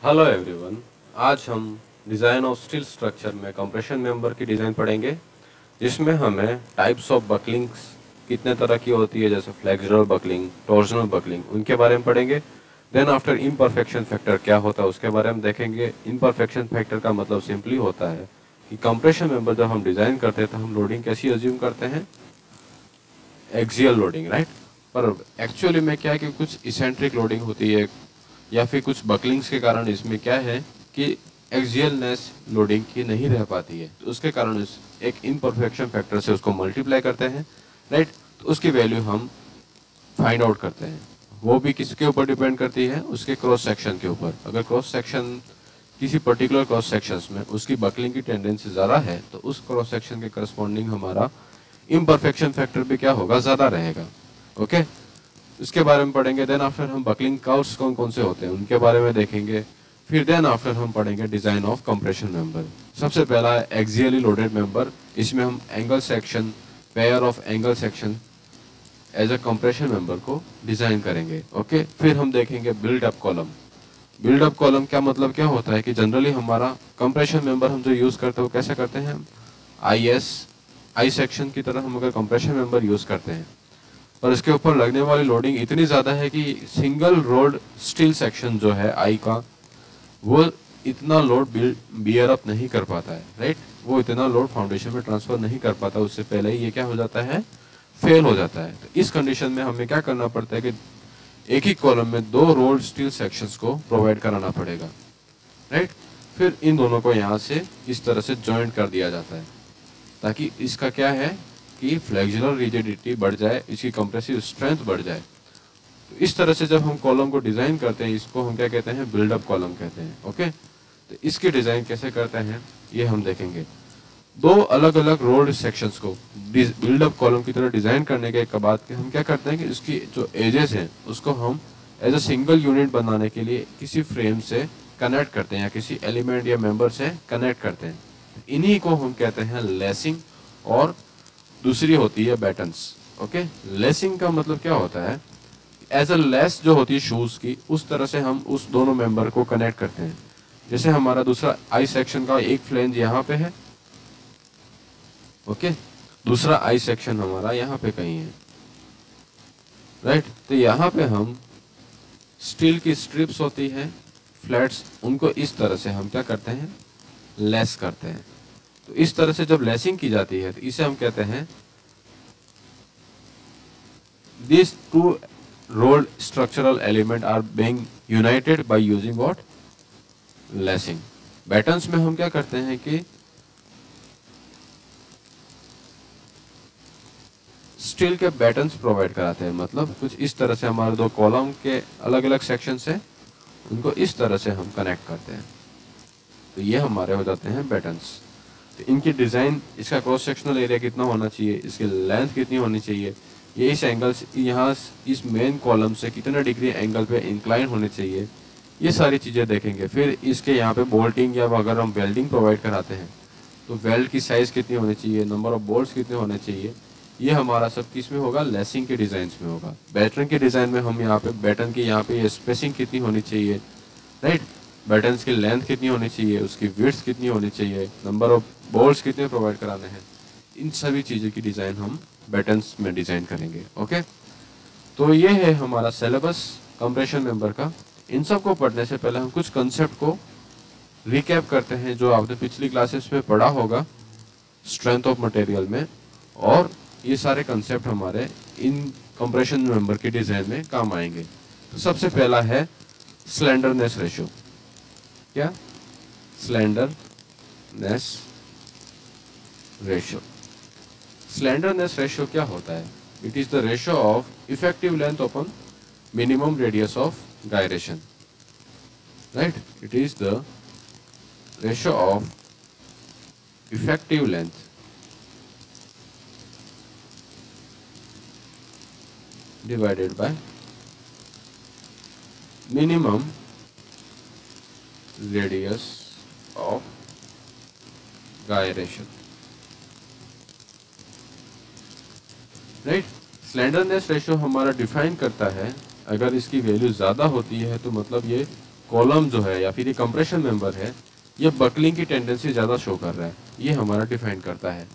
Hello everyone. आज हम design of steel structure में कंप्रेशन मेंबर की डिज़ाइन पढ़ेंगे, जिसमें हमें टाइप्स ऑफ बकलिंग्स कितने तरह की होती है, जैसे फ्लेक्सुरल बकलिंग, टॉर्जनल बकलिंग, उनके बारे में पढ़ेंगे। देन आफ्टर इम्परफेक्शन फैक्टर क्या होता है उसके बारे में देखेंगे। इम्परफेक्शन फैक्टर का मतलब सिंपली होता है कि कंप्रेशन मेंबर जब हम डिज़ाइन करते हैं तो हम लोडिंग कैसी अज्यूम करते हैं, एक्सियल लोडिंग, राइट। पर एक्चुअली में क्या है कि कुछ इसेंट्रिक लोडिंग होती है या फिर कुछ बकलिंग्स के कारण इसमें क्या है कि एक्सियलनेस लोडिंग की नहीं रह पाती है, तो उसके कारण एक इम्परफेक्शन फैक्टर से उसको मल्टीप्लाई करते हैं, राइट। तो उसकी वैल्यू हम फाइंड आउट करते हैं। वो भी किसके ऊपर डिपेंड करती है, उसके क्रॉस सेक्शन के ऊपर। अगर क्रॉस सेक्शन किसी पर्टिकुलर क्रॉस सेक्शंस में उसकी बकलिंग की टेंडेंसी ज़्यादा है तो उस क्रॉस सेक्शन के करस्पॉन्डिंग हमारा इम्परफेक्शन फैक्टर भी क्या होगा, ज़्यादा रहेगा। ओके, इसके बारे में पढ़ेंगे। देन आफ्टर हम बकलिंग कर्व्स कौन कौन से होते हैं उनके बारे में देखेंगे। फिर देन आफ्टर हम पढ़ेंगे डिजाइन ऑफ कंप्रेशन मेंबर। सबसे पहला है एक्सियली लोडेड मेंबर। इसमें हम angle section, pair of angle section as a compression member को डिजाइन करेंगे। ओके, फिर हम देखेंगे बिल्डअप कॉलम। बिल्डअप कॉलम क्या मतलब क्या होता है कि जनरली हमारा कंप्रेशन मेंबर हम जो यूज करते हैं वो कैसे करते हैं, आई सेक्शन की तरह हम अगर कंप्रेशन मेंबर यूज करते हैं, पर इसके ऊपर लगने वाली लोडिंग इतनी ज़्यादा है कि सिंगल रोड स्टील सेक्शन जो है आई का, वो इतना लोड बियर अप नहीं कर पाता है, राइट। वो इतना लोड फाउंडेशन में ट्रांसफर नहीं कर पाता, उससे पहले ही ये क्या हो जाता है, फेल हो जाता है। तो इस कंडीशन में हमें क्या करना पड़ता है कि एक ही कॉलम में दो रोड स्टील सेक्शंस को प्रोवाइड कराना पड़ेगा, राइट। फिर इन दोनों को यहाँ से इस तरह से ज्वाइंट कर दिया जाता है ताकि इसका क्या है कि फ्लेक्सुरल रिजिडिटी बढ़ जाए, इसकी कंप्रेसिव स्ट्रेंथ बढ़ जाए। तो इस तरह से जब हम कॉलम को डिजाइन करते हैं, इसको हम क्या कहते हैं, बिल्डअप कॉलम कहते हैं। ओके, तो इसकी डिजाइन कैसे करते हैं ये हम देखेंगे। दो अलग अलग रोड सेक्शंस को बिल्डअप कॉलम की तरह डिजाइन करने के बाद हम क्या करते हैं कि इसकी जो एजेस हैं उसको हम एज अ सिंगल यूनिट बनाने के लिए किसी फ्रेम से कनेक्ट करते हैं या किसी एलिमेंट या मेंबर से कनेक्ट करते हैं। इन्हीं को हम कहते हैं लेसिंग, और दूसरी होती है बैटन्स। ओके, लेसिंग का मतलब क्या होता है, एज अ लेस जो होती है शूज की, उस तरह से हम उस दोनों मेंबर को कनेक्ट करते हैं। जैसे हमारा दूसरा आई सेक्शन का एक फ्लेंज यहाँ पे है, ओके, दूसरा आई सेक्शन हमारा यहाँ पे कहीं है, राइट। तो यहाँ पे हम स्टील की स्ट्रिप्स होती है, फ्लैट्स, उनको इस तरह से हम क्या करते हैं, लेस करते हैं। तो इस तरह से जब लेसिंग की जाती है तो इसे हम कहते हैं these two rolled structural element are being united by using what, lacing। Battens में हम क्या करते हैं कि स्टील के बैटन्स प्रोवाइड कराते हैं, मतलब कुछ इस तरह से हमारे दो कॉलम के अलग अलग सेक्शन से उनको इस तरह से हम कनेक्ट करते हैं, तो ये हमारे हो जाते हैं बैटन्स। तो इनकी डिज़ाइन, इसका क्रॉस सेक्शनल एरिया कितना होना चाहिए, इसकी लेंथ कितनी होनी चाहिए, ये इस एंगल से यहाँ इस मेन कॉलम से कितने डिग्री एंगल पे इंक्लाइन होने चाहिए, ये सारी चीज़ें देखेंगे। फिर इसके यहाँ पे बोल्टिंग या अगर हम वेल्डिंग प्रोवाइड कराते हैं तो वेल्ड की साइज़ कितनी होनी चाहिए, नंबर ऑफ बोल्ट्स कितने होने चाहिए, ये हमारा सब किस में होगा, लेसिंग के डिज़ाइन में होगा। बैटन के डिज़ाइन में हम यहाँ पे बैटन की यहाँ पे स्पेसिंग कितनी होनी चाहिए, राइट, बैटन्स की लेंथ कितनी होनी चाहिए, उसकी विड्थ कितनी होनी चाहिए, नंबर ऑफ बोल्ट्स कितने प्रोवाइड कराने हैं, इन सभी चीज़ों की डिज़ाइन हम बैटन्स में डिज़ाइन करेंगे। ओके, तो ये है हमारा सिलेबस कंप्रेशन मेंबर का। इन सब को पढ़ने से पहले हम कुछ कंसेप्ट को रिकैप करते हैं जो आपने पिछली क्लासेस में पढ़ा होगा स्ट्रेंथ ऑफ मटेरियल में, और ये सारे कंसेप्ट हमारे इन कंप्रेशन मेंबर की डिज़ाइन में काम आएंगे। तो सबसे पहला है स्लेंडरनेस रेशियो। क्या, स्लेंडरनेस रेशियो। स्लेंडरनेस रेशियो क्या होता है, it is the ratio of effective length upon minimum radius of gyration, right. It is the ratio of effective length divided by minimum radius of gyration, right. Slenderness ratio हमारा define करता है, अगर इसकी value ज़्यादा होती है तो मतलब ये कॉलम जो है या फिर ये कंप्रेशन मेंबर है, ये बकलिंग की टेंडेंसी ज़्यादा शो कर रहा है, ये हमारा डिफाइन करता है,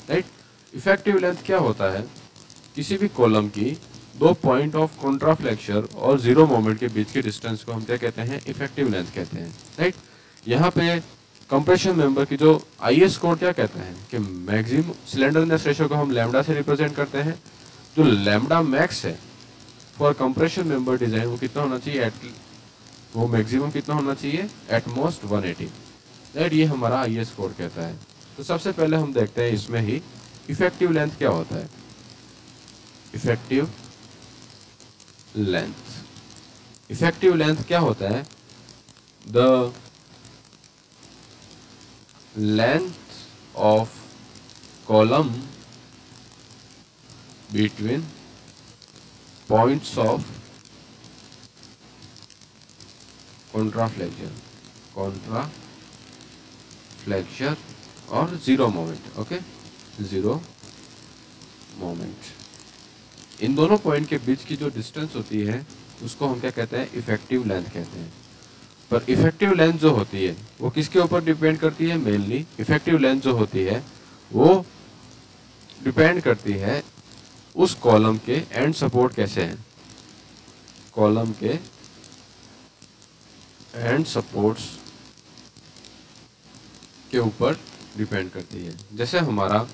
राइट। इफेक्टिव लेंथ क्या होता है? किसी भी कॉलम की दो पॉइंट ऑफ कॉन्ट्राफ्लेक्चर और जीरो मोमेंट के बीच के डिस्टेंस को हम क्या कहते हैं? इफेक्टिव लेंथ कहते हैं, राइट। यहाँ पे कंप्रेशन मेंबर की जो आईएस कोड क्या कहता है कि मैक्सिमम सिलेंडरनेस रेशियो को हम लैम्डा से रिप्रेजेंट करते हैं। जो लैम्डा मैक्स है फॉर कंप्रेशन मेंबर डिजाइन वो कितना होना चाहिए? वो मैक्सिमम कितना होना चाहिए? At most 180, right. ये हमारा आईएस कोड कहता है। तो सबसे पहले हम देखते हैं इसमें ही इफेक्टिव लेंथ क्या होता है। इफेक्टिव लेंथ, इफेक्टिव लेंथ क्या होता है? The length of column between points of contraflexure और zero moment, okay, zero moment. इन दोनों पॉइंट के बीच की जो डिस्टेंस होती है उसको हम क्या कहते हैं? इफेक्टिव लेंथ कहते हैं। पर इफेक्टिव लेंथ जो होती है वो किसके ऊपर डिपेंड करती है? मेनली इफेक्टिव लेंथ जो होती है वो डिपेंड करती है उस कॉलम के एंड सपोर्ट कैसे हैं, कॉलम के एंड सपोर्ट्स के ऊपर डिपेंड करती है। जैसे हमारा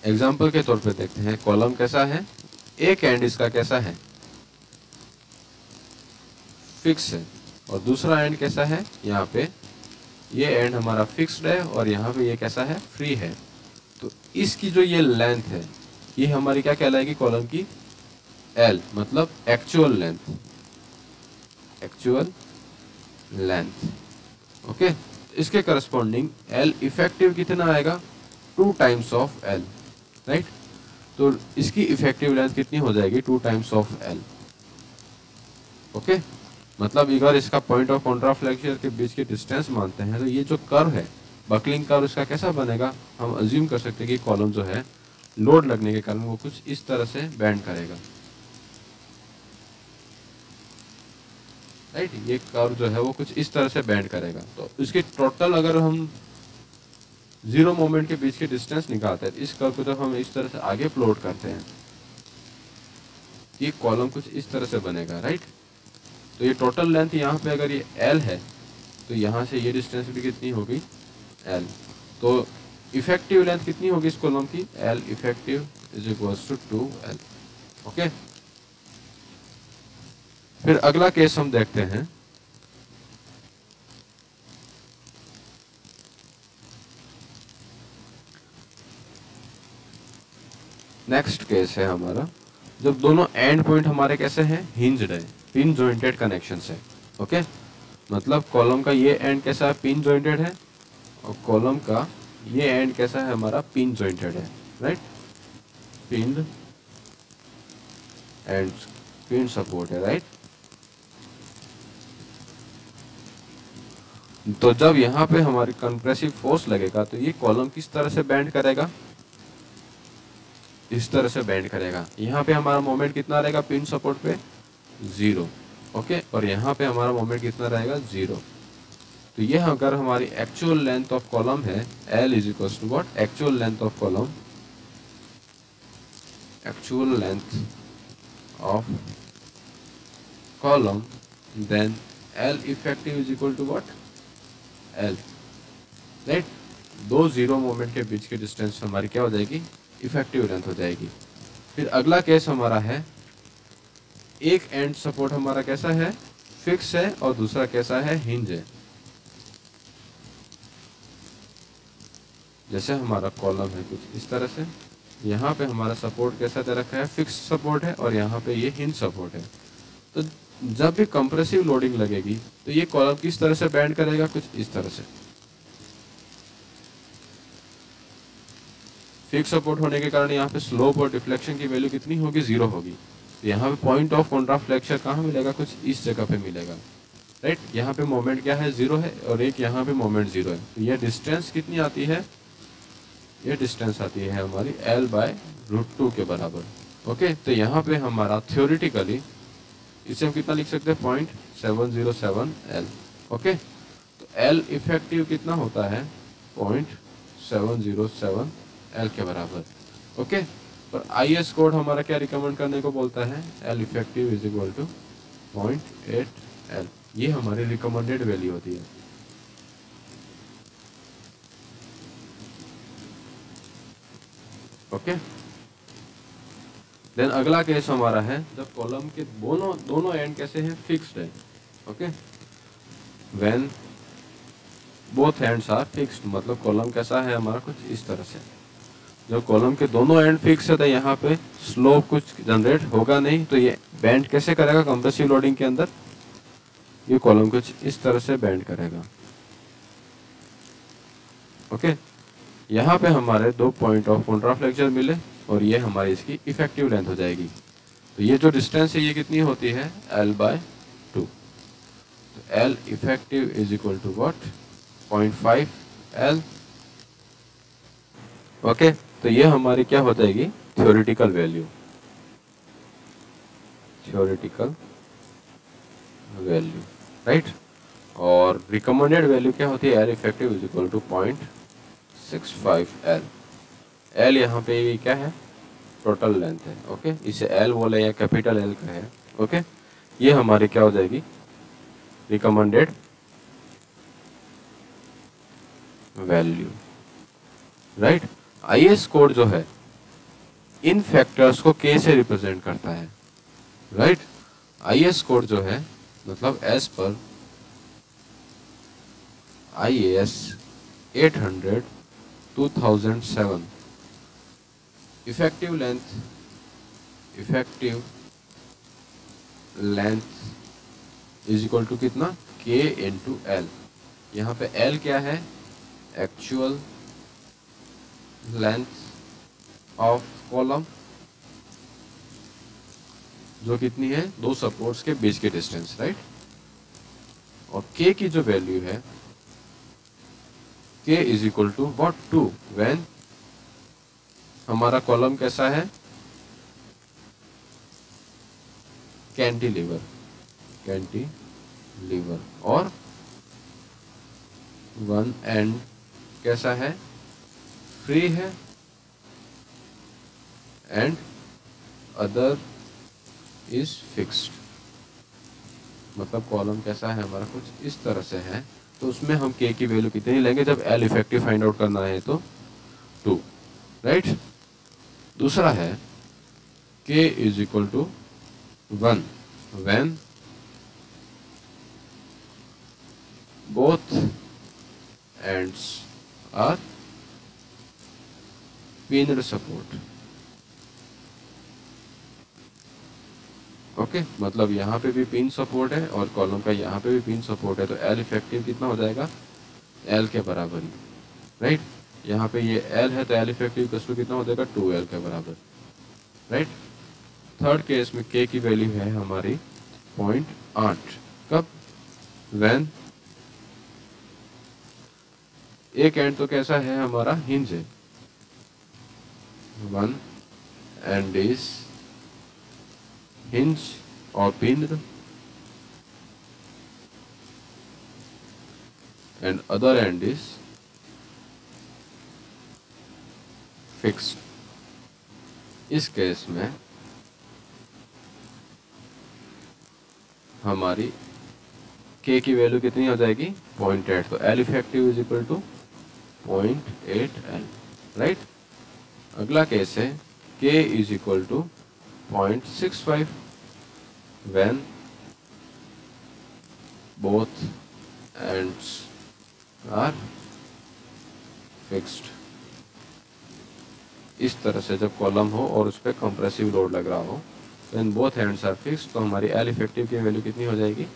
एग्जाम्पल के तौर पे देखते हैं, कॉलम कैसा है? एक एंड इसका कैसा है? फिक्स है, और दूसरा एंड कैसा है? यहाँ पे ये एंड हमारा फिक्स्ड है और यहाँ पे ये कैसा है? फ्री है। तो इसकी जो ये लेंथ है ये हमारी क्या कहलाएगी? कॉलम की एल, मतलब actual length, actual length, okay. इसके करस्पॉन्डिंग एल इफेक्टिव कितना आएगा? 2 टाइम्स ऑफ एल, राइट। तो इसकी इफेक्टिव लेंथ कितनी हो जाएगी? 2 टाइम्स ऑफ एल, ओके। मतलब अगर इसका पॉइंट ऑफ कॉन्ट्राफ्लेक्चर के बीच की डिस्टेंस मानते हैं तो ये जो कर्व है, बकलिंग कर्व, इसका कैसा बनेगा? हम अज्यूम कर सकते हैं कि कॉलम जो है लोड लगने के कारण वो कुछ इस तरह से बेंड करेगा, राइट। ये कर्व जो है वो कुछ इस तरह से बेंड करेगा। तो इसकी टोटल अगर हम जीरो मोमेंट के बीच की डिस्टेंस निकालते हैं, इस कर्व को जब हम इस तरह से आगे प्लॉट करते हैं, ये कॉलम कुछ इस तरह से बनेगा, राइट। तो ये टोटल लेंथ यहाँ पे अगर ये L है तो यहाँ से ये डिस्टेंस भी कितनी होगी? L। तो इफेक्टिव लेंथ कितनी होगी इस कॉलम की? L effective is equals to 2L, okay. फिर अगला केस हम देखते हैं। नेक्स्ट केस है हमारा जब दोनों एंड पॉइंट हमारे कैसे हैं? हिंज्ड है, पिन जॉइंटेड कनेक्शन से, ओके। मतलब कॉलम का ये एंड कैसा है? पिन जॉइंटेड है, और कॉलम का ये एंड कैसा है? हमारा पिन जॉइंटेड है, right. Pin and pin support है, राइट। तो जब यहाँ पे हमारी कंप्रेसिव फोर्स लगेगा तो ये कॉलम किस तरह से बेंड करेगा? इस तरह से बेंड करेगा। यहाँ पे हमारा मोमेंट कितना रहेगा? पिन सपोर्ट पे 0, ओके। और यहाँ पे हमारा मोमेंट कितना रहेगा? 0। तो ये अगर हमारी एक्चुअल लेंथ ऑफ कॉलम है, L is equal to what? Actual length of column, actual length of column, then L effective is equal to what? L, right. दो जीरो मोमेंट के बीच की डिस्टेंस हमारी क्या हो जाएगी? इफेक्टिव लेंथ हो जाएगी। फिर अगला केस हमारा है, एक एंड सपोर्ट हमारा कैसा है? फिक्स है, और दूसरा कैसा है? हिंज है। जैसे हमारा कॉलम है कुछ इस तरह से, यहाँ पे हमारा सपोर्ट कैसा दे रखा है? फिक्स सपोर्ट है, और यहाँ पे ये हिंज सपोर्ट है। तो जब भी कंप्रेसिव लोडिंग लगेगी तो ये कॉलम किस तरह से बेंड करेगा? कुछ इस तरह से। फिक्स सपोर्ट होने के कारण यहाँ पे स्लोप और डिफ्लेक्शन की वैल्यू कितनी होगी? 0 होगी। तो यहाँ पे पॉइंट ऑफ कॉन्ट्राफ्लेक्चर कहाँ मिलेगा? कुछ इस जगह पे मिलेगा, राइट। यहाँ पे मोमेंट क्या है? 0 है, और एक यहाँ पे मोमेंट 0 है। तो ये डिस्टेंस कितनी आती है? ये डिस्टेंस आती है हमारी L/√2 के बराबर, ओके। तो यहाँ पे हमारा थ्योरेटिकली इसे हम कितना लिख सकते हैं? 0.707 L। ओके, तो L इफेक्टिव कितना होता है 0.707 L के बराबर। ओके, पर IS कोड हमारा क्या रिकमेंड करने को बोलता है, L effective is equal to 0.8 L। ये हमारी रिकमेंडेड वैल्यू होती है। ओके, देन अगला केस हमारा है जब कॉलम के दोनों एंड कैसे हैं, फिक्स्ड है। Okay, when both ends are fixed, मतलब कॉलम कैसा है हमारा कुछ इस तरह से। जब कॉलम के दोनों एंड फिक्स है तो यहाँ पे स्लोप कुछ जनरेट होगा नहीं, तो ये बैंड कैसे करेगा कंप्रेसिव लोडिंग के अंदर, ये कॉलम कुछ इस तरह से बैंड करेगा। ओके, यहाँ पे हमारे 2 पॉइंट ऑफ कॉन्ट्राफ्लेक्चर मिले और ये हमारी इसकी इफेक्टिव लेंथ हो जाएगी। तो ये जो डिस्टेंस है ये कितनी होती है L/2। तो L effective is equal to what 0.5 L। Okay, तो ये हमारी क्या हो जाएगी थ्योरेटिकल वैल्यू, राइट। और रिकमेंडेड वैल्यू क्या होती है, L effective is equal to 0.65 L। L यहाँ पे भी क्या है टोटल लेंथ है। ओके, इसे L बोले या कैपिटल L का है। ओके, ये हमारी क्या हो जाएगी recommended value, right. IS code जो है इन फैक्टर्स को K से रिप्रेजेंट करता है, राइट। IS कोड जो है मतलब as per IAS 800/2007 effective length is equal to कितना K इंटू L। यहाँ पे L क्या है एक्चुअल लेंथ ऑफ कॉलम, जो कितनी है दो सपोर्ट्स के बीच के डिस्टेंस, राइट। और K की जो वैल्यू है K is equal to what 2 when हमारा कॉलम कैसा है कैंटिलीवर और वन एंड कैसा है फ्री है एंड अदर इज फिक्स्ड, मतलब कॉलम कैसा है हमारा कुछ इस तरह से है। तो उसमें हम K की वैल्यू कितनी लेंगे जब L इफेक्टिव फाइंड आउट करना है तो 2, राइट। दूसरा है K is equal to 1 when both ends are pinned support. Okay, मतलब यहाँ पे भी पिन सपोर्ट है और कॉलम का यहाँ पे भी पिन सपोर्ट है, तो L इफेक्टिव कितना हो जाएगा L के बराबर ही, राइट। यहाँ पे ये L है तो L इफेक्टिव कितना हो जाएगा 2L के बराबर, राइट। थर्ड केस में K की वैल्यू है हमारी 0.8, कब व्हेन एक एंड तो कैसा है हमारा हिंज है, वन एंड इज हिंज और pinned and other end is fixed। इस केस में हमारी K की वैल्यू कितनी हो जाएगी 0.8, तो L effective is equal to 0.8 L, right. अगला केस है K is equal to 0.65 when both ends are fixed। इस तरह से जब कॉलम हो और उस पर कंप्रेसिव लोड लग रहा हो when both ends are fixed, तो हमारी L इफेक्टिव की वैल्यू कितनी हो जाएगी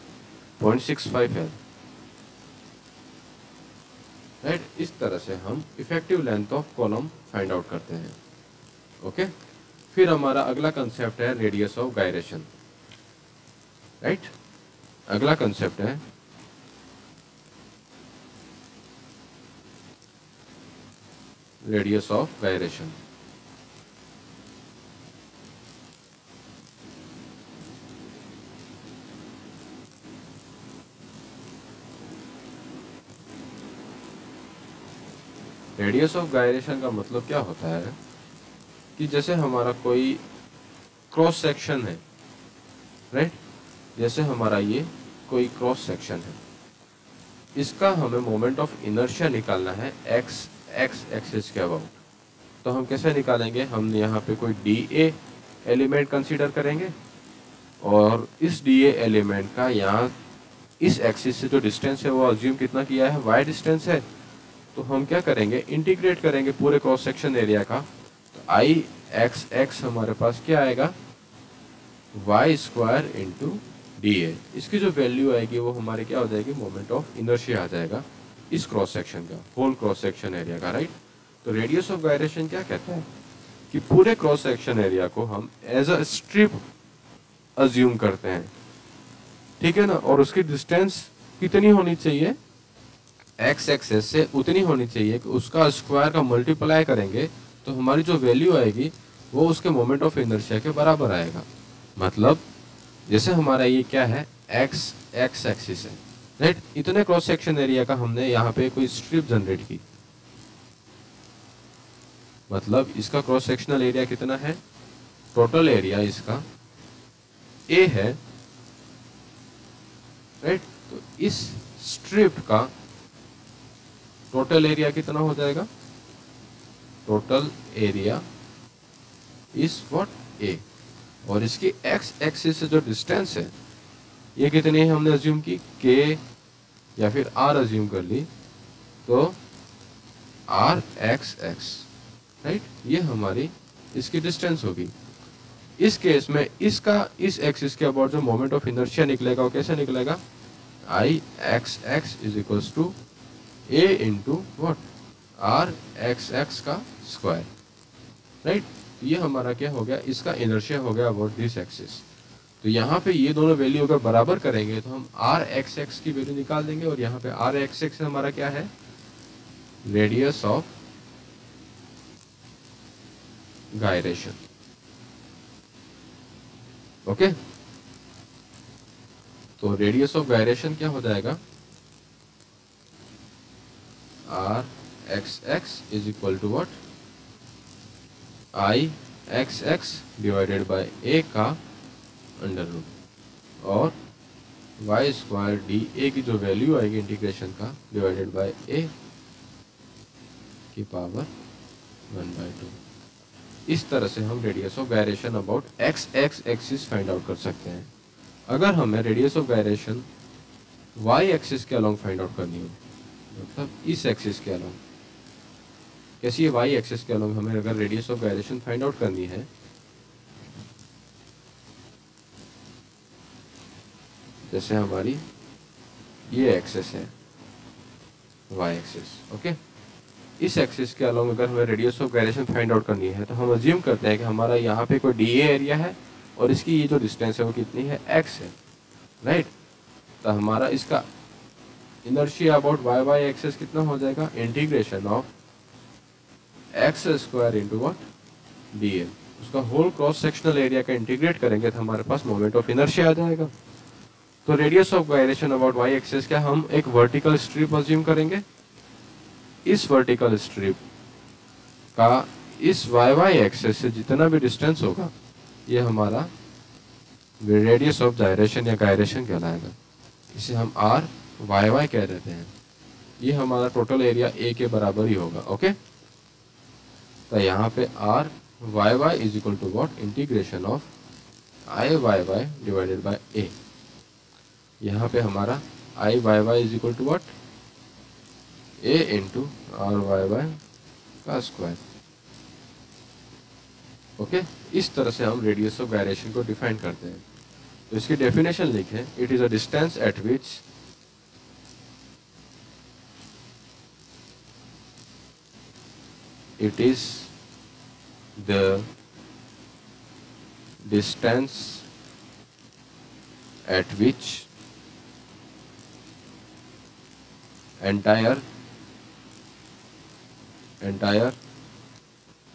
0.65 L, राइट। इस तरह से हम effective length of column find out करते हैं। ओके, फिर हमारा अगला कंसेप्ट है रेडियस ऑफ गायरेशन, राइट। अगला कंसेप्ट है radius of gyration. Radius of gyration का मतलब क्या होता है कि जैसे हमारा कोई क्रॉस सेक्शन है, राइट, जैसे हमारा ये कोई क्रॉस सेक्शन है, इसका हमें मोमेंट ऑफ इनर्शिया निकालना है एक्स एक्सिस के अबाउट। तो हम कैसे निकालेंगे, हम यहाँ पे कोई डी ए एलिमेंट कंसीडर करेंगे और इस डी ए एलिमेंट का यहाँ इस एक्सिस से जो डिस्टेंस है वो अज्यूम कितना किया है, वाई डिस्टेंस है। तो हम क्या करेंगे, इंटीग्रेट करेंगे पूरे क्रॉस सेक्शन एरिया का। तो आई एक्स एक्स हमारे पास क्या आएगा, Y square into D A. इसकी जो वैल्यू आएगी वो हमारे क्या हो जाएगी, मोमेंट ऑफ इनर्शिया आ जाएगा इस क्रॉस सेक्शन का, होल क्रॉस सेक्शन एरिया का, राइट। तो रेडियस ऑफ गायरेशन क्या कहता है कि पूरे क्रॉस सेक्शन एरिया को हम एज अ स्ट्रिप अज्यूम करते हैं, ठीक है ना, और उसकी डिस्टेंस कितनी होनी चाहिए, एक्स एक्सेस से उतनी होनी चाहिए कि उसका स्क्वायर का मल्टीप्लाई करेंगे तो हमारी जो वैल्यू आएगी वो उसके मोमेंट ऑफ इनर्शिया के बराबर आएगा। मतलब जैसे हमारा ये क्या है, एक्स एक्स एक्सिस है, राइट। इतने क्रॉस सेक्शन एरिया का हमने यहाँ पे कोई स्ट्रिप जनरेट की, मतलब इसका क्रॉस सेक्शनल एरिया कितना है, टोटल एरिया इसका ए है, राइट। तो इस स्ट्रिप का टोटल एरिया कितना हो जाएगा, टोटल एरिया इज व्हाट, ए। और इसकी एक्स एक्सिस से जो डिस्टेंस है ये कितनी है हमने अज्यूम की, के या फिर आर अज्यूम कर ली, तो आर एक्स एक्स, राइट। ये हमारी इसकी डिस्टेंस होगी। इस केस में इसका इस एक्सिस के अबाउट जो मोमेंट ऑफ इनर्शिया निकलेगा वो कैसे निकलेगा, I X X is equals to A into what, R X X का स्क्वायर, राइट। ये हमारा क्या हो गया, इसका इनर्शिया हो गया अबाउट दिस एक्सिस। तो यहाँ पे ये दोनों वैल्यू अगर बराबर करेंगे तो हम आर एक्स एक्स की वैल्यू निकाल देंगे, और यहाँ पे आर एक्स एक्स हमारा क्या है, रेडियस ऑफ गायरेशन, ओके। तो रेडियस ऑफ गायरेशन क्या हो जाएगा, R X X is equal to what, I X X divided by A का अंडर रूट, और वाई स्क्वायर डी ए की जो वैल्यू आएगी इंटीग्रेशन का डिवाइडेड बाय ए की पावर 1/2। इस तरह से हम radius of gyration about X X axis find out कर सकते हैं। अगर हमें radius of gyration Y axis के अलोंग फाइंड आउट करनी हो, मतलब इस एक्सिस के अलोंग, कैसी है, वाई एक्सिस के अलोंग हमें अगर radius of gyration find out करनी है, जैसे हमारी ये एक्सिस है वाई एक्सिस, ओके। इस एक्सिस के अलोंग अगर हमें radius of gyration find out करनी है तो हम अज्यूम करते हैं कि हमारा यहाँ पे कोई डी ए एरिया है और इसकी ये जो डिस्टेंस है वो कितनी है, एक्स है, राइट। तो हमारा इसका inertia about Y Y axis कितना हो जाएगा, integration of X square into what, D A. उसका होल क्रॉस सेक्शनल एरिया का इंटीग्रेट करेंगे तो हमारे पास मोमेंट ऑफ इनर्शिया आ जाएगा। तो radius of gyration about Y axis क्या, हम एक वर्टिकल स्ट्रिप अज्यूम करेंगे, इस वर्टिकल स्ट्रिप का इस वाई वाई एक्सिस से जितना भी डिस्टेंस होगा ये हमारा रेडियस ऑफ गायरेशन या गायरेशन कहलाएगा। इसे हम आर वाई वाई कह देते हैं। ये हमारा टोटल एरिया ए के बराबर ही होगा, ओके। तो यहाँ पे R Y Y is equal to what, integration of I Y Y divided by A. यहाँ पे हमारा I Y Y is equal to what, A into R Y Y का स्क्वायर, ओके। इस तरह से हम रेडियस ऑफ गायरेशन को define करते हैं। तो इसकी डेफिनेशन लिखें, it is a distance at which it is the distance at which entire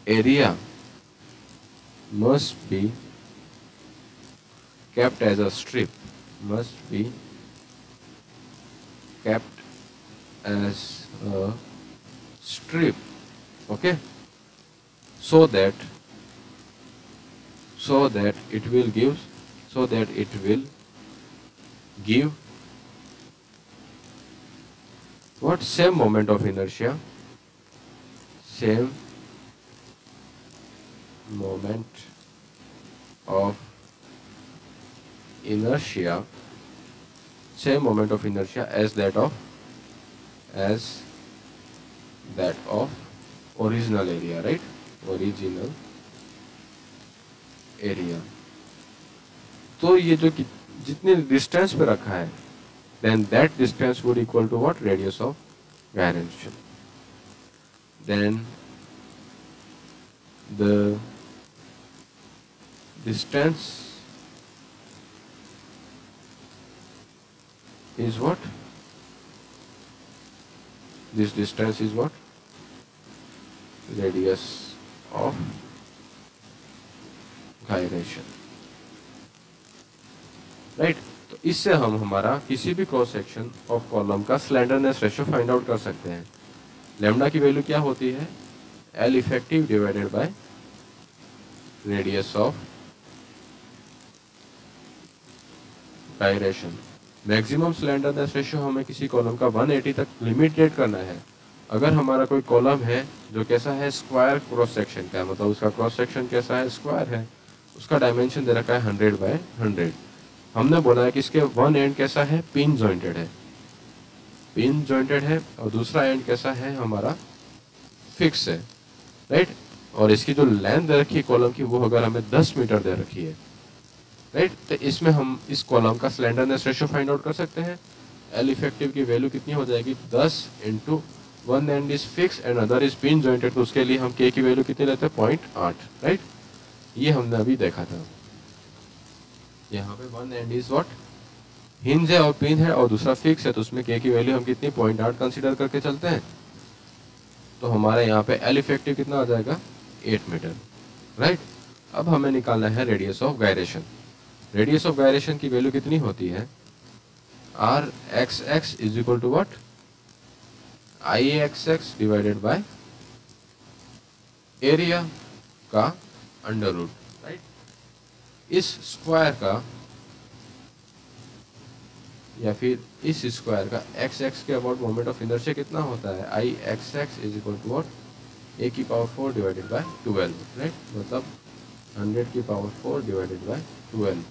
area must be kept as a strip, must be kept as a strip okay, so that it will give what? Same moment of inertia, same moment of inertia as that of original area, right? Original area. तो ये जो जितने distance पे रखा है, then that distance would equal to what? Radius of gyration. Then the distance is what? This distance is what? Radius of gyration, right? तो इससे हम हमारा किसी भी क्रॉस सेक्शन ऑफ कॉलम का स्लेंडरनेस रेशियो फाइंड आउट कर सकते हैं। लैम्डा की वैल्यू क्या होती है? L effective divided by radius of gyration। Maximum slenderness ratio हमें किसी कॉलम का 180 तक लिमिटेड करना है। अगर हमारा कोई कॉलम है जो कैसा है? स्क्वायर क्रॉस सेक्शन का, मतलब उसका क्रॉस सेक्शन कैसा है? स्क्वायर है। उसका डायमेंशन दे रखा है 100 बाय 100। हमने बोला है कि इसके वन एंड कैसा है? पिन जॉइंटेड है, पिन जॉइंटेड है, और दूसरा एंड कैसा है? हमारा फिक्स है, राइट? और इसकी जो लेंथ दे रखी है कॉलम की, वो अगर हमें 10 मीटर दे रखी है, राइट? तो इसमें हम इस कॉलम का स्लेंडरनेस रेशियो फाइंड आउट कर सकते हैं। एल इफेक्टिव की वैल्यू कितनी हो जाएगी? 10 into one and is fix and other is pin jointed, तो उसके लिए हम के की वैल्यू कितनी लेते हैं? 0.8, राइट? ये हमने अभी देखा था। यहाँ पे one and is what? Hinge है और पिन है, और दूसरा फिक्स है, तो उसमें के की वैल्यू हम कितनी? 0.8 कंसीडर करके चलते हैं। तो हमारे यहाँ पे एल इफेक्टिव कितना आ जाएगा? 8 मीटर, राइट? अब हमें निकालना है radius of gyration. Radius of gyration की वैल्यू कितनी होती है? R X X is equal to what? I X X divided by area का अंडर रूट, राइट? इस स्क्वायर का या फिर इस स्क्वायर का एक्स एक्स के अबाउट मोमेंट ऑफ इनर्शिया कितना होता है? I X X is equal to what? A की पावर 4 डिवाइडेड बाय 12, राइट? मतलब 100 की पावर 4 डिवाइडेड बाय 12।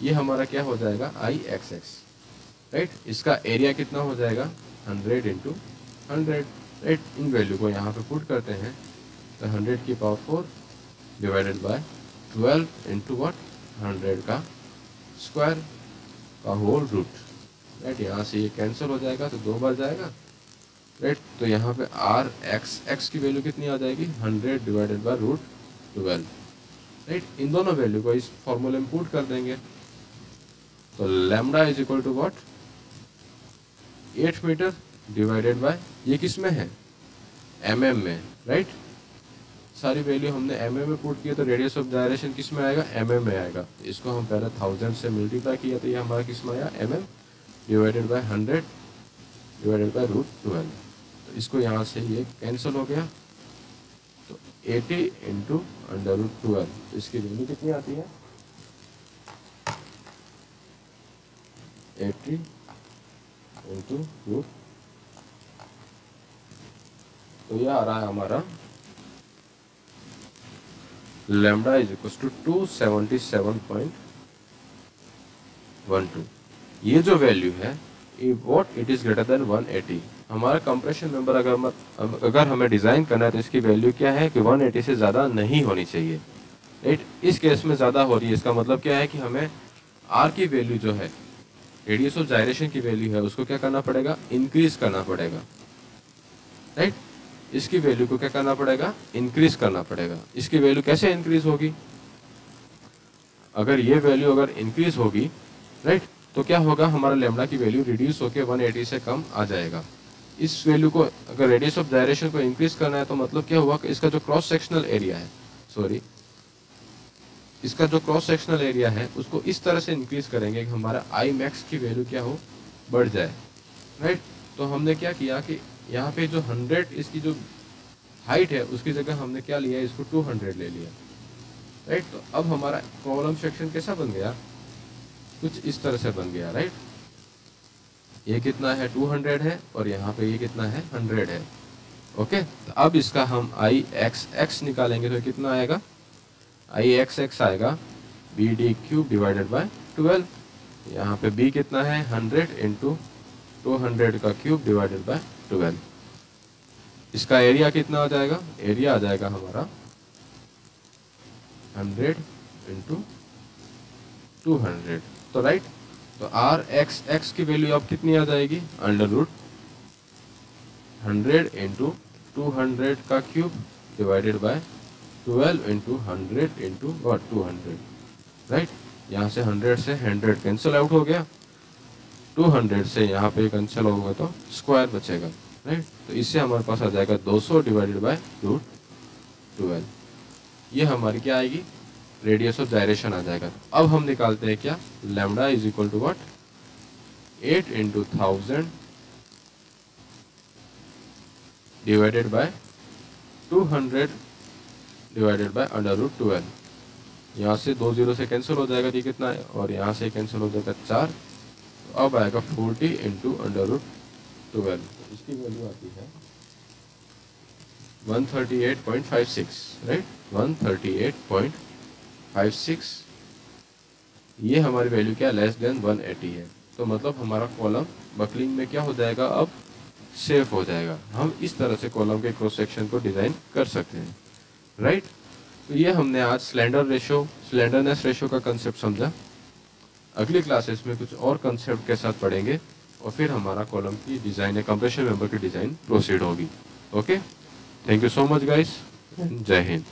ये हमारा क्या हो जाएगा? आई एक्स एक्स, राइट? इसका एरिया कितना हो जाएगा? 100 इंटू 100, राइट? इन वैल्यू को यहाँ पे पुट करते हैं, तो 100 की power 4 divided by 12 into what? 100 का स्क्वायर का होल रूट, राइट? यहाँ से ये कैंसिल हो जाएगा, तो 2 बार जाएगा, राइट? तो यहाँ पे आर एक्स एक्स की वैल्यू कितनी आ जाएगी? 100 डिवाइडेड बाय रूट 12, राइट? इन दोनों वैल्यू को इस फॉर्मूले में पुट कर देंगे, तो lambda is equal to what? 8 metre divided by, ये किस में है? mm में, राइट? सारी वैल्यू हमने mm में पुट किया, तो रेडियस ऑफ गायरेशन किस में आएगा? mm में आएगा। इसको हम पहले 1000 से मल्टीप्लाई किया, तो ये हमारा किस में आया? mm divided by 100 divided by root 12। तो इसको यहाँ से ये कैंसिल हो गया, तो 80 इंटू अंडर रूट 12, तो इसकी वैल्यू कितनी आती है? 80 इंटू रूट, तो यह आ रहा है हमारा लैम्डा इज इक्वल टू 277.12। ये जो वैल्यू है, what? It is greater than 180। हमारा कंप्रेशन मेंबर अगर हमें डिजाइन करना है, तो इसकी वैल्यू क्या है? कि 180 से ज्यादा नहीं होनी चाहिए, राइट? इस केस में ज्यादा हो रही है, इसका मतलब क्या है? कि हमें आर की वैल्यू जो है, रेडियस ऑफ गायरेशन की वैल्यू है, उसको क्या करना पड़ेगा? इंक्रीज करना पड़ेगा, राइट? इसकी वैल्यू को क्या करना पड़ेगा? इंक्रीज करना पड़ेगा। इसकी वैल्यू कैसे इंक्रीज होगी? अगर ये वैल्यू अगर इंक्रीज होगी, राइट, तो क्या होगा? हमारा लैम्डा की वैल्यू रिड्यूस होकर 180 से कम आ जाएगा। इस वैल्यू को अगर रेडियस ऑफ गायरेशन को इंक्रीज करना है, तो मतलब क्या हुआ? कि इसका जो क्रॉस सेक्शनल एरिया है, इसका जो क्रॉस सेक्शनल एरिया है, उसको इस तरह से इंक्रीज करेंगे कि हमारा आई मैक्स की वैल्यू क्या हो? बढ़ जाए, राइट? तो हमने क्या किया कि यहाँ पे जो 100 इसकी जो हाइट है उसकी जगह हमने क्या लिया, इसको 200 ले लिया, राइट। तो अब हमारा कॉलम सेक्शन कैसा बन गया, कुछ इस तरह से बन गया, राइट। ये कितना है 200 है और यहाँ पे ये कितना है 100 है, ओके। तो अब इसका हम आई एक्स एक्स निकालेंगे तो कितना आएगा, आई एक्स एक्स आएगा B D cube divided by 12। यहाँ पे b कितना है 100 इंटू 200 का क्यूब डिवाइडेड बाय 12। इसका एरिया कितना आ जाएगा, एरिया आ जाएगा हमारा 100 इंटू 200, तो राइट। तो आर एक्स एक्स की वैल्यू अब कितनी आ जाएगी, अंडर रूट 100 इंटू 200 का cube divided by 12 into 100 into 200, right. यहाँ से 100 से 100 कैंसिल आउट हो गया, 200 से यहाँ पे कैंसिल होगा तो स्क्वायर बचेगा, राइट। तो इससे हमारे पास आ जाएगा 200 डिवाइडेड बाय रूट 12। ये हमारी क्या आएगी, रेडियस ऑफ जायरेशन आ जाएगा। अब हम निकालते हैं क्या, lambda is equal to what, 8 into 1000 divided by 200 divided by under root 12। यहाँ से 2 0 से कैंसिल हो जाएगा, ये कितना है, और यहाँ से कैंसिल हो जाएगा 4, तो अब आएगा 40 इंटू अंडर रूट 12। इसकी वैल्यू आती है 138.56, राइट, 138.56। ये हमारी वैल्यू क्या, लेस देन 180 है। तो मतलब हमारा कॉलम बकलिंग में क्या हो जाएगा, अब सेफ हो जाएगा। हम इस तरह से कॉलम के क्रॉस सेक्शन को डिज़ाइन कर सकते हैं, राइट। तो ये हमने आज स्लेंडरनेस रेशो का कंसेप्ट समझा। अगली क्लासेस में कुछ और कंसेप्ट के साथ पढ़ेंगे और फिर हमारा कॉलम की डिज़ाइन या कंप्रेशन मेंबर की डिज़ाइन प्रोसीड होगी। Okay, thank you so much guys, जय हिंद।